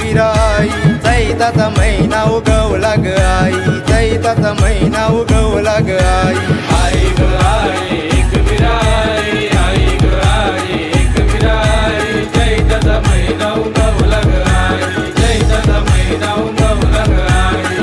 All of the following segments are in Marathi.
विराई चैताचा महिना उगवला ग आई चैताचा महिना उगवला ग आई आई ग आई एक विराई आई ग आई एक विराई चैताचा महिना उगवला ग आई चैताचा महिना उगवला ग आई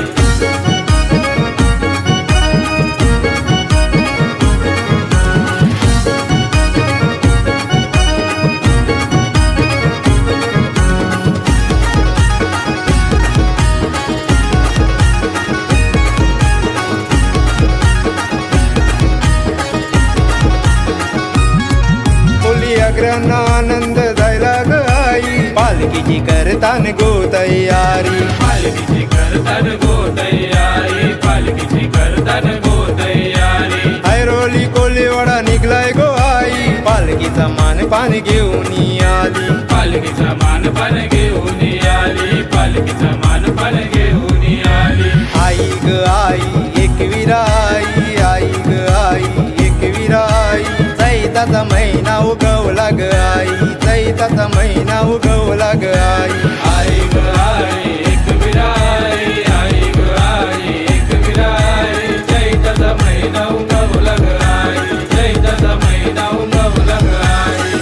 अग्रांना आनंद जायला ग आई पालखीची करतान गो तयारी पालखीची करतान गो तयारी पालखीची करतान गो तयारी ऐरोली कोलीवाडा निघलाय गो आई पालखीचा मान पान घेऊन आली पालखीचा मान पान घेऊन आली पालखीचा मान पान घेऊन आली आई ग आई एक विराई आई ग आई एक विराई चैताचा महिना उगवला ग आई चैताचा महिना उगवला ग आई आई ग आई एक विराई आई ग आई एक विराई चैताचा महिना उगवला ग आई चैताचा महिना उगवला ग आई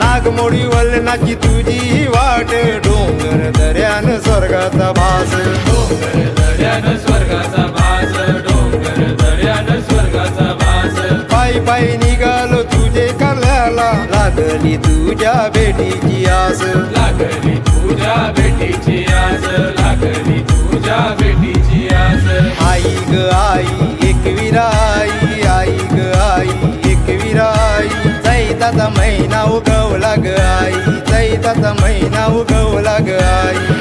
नागमोडी वलनाची तुझी वाट डोंगर दर्यान स्वर्गाचा भास डोंगर दर्यान स्वर्गाचा भास डोंगर दर्यान स्वर्गाचा भास पायी पायी निघालो तुझे कल्याला लागली तुझ्या भेटीची आस लागली तुझ्या भेटीची आस लागली तुझ्या भेटीची आस आई ग आई एक विराई आई ग आई एक विराई चैताचा महिना उगवला ग आई चैताचा महिना उगवला ग आई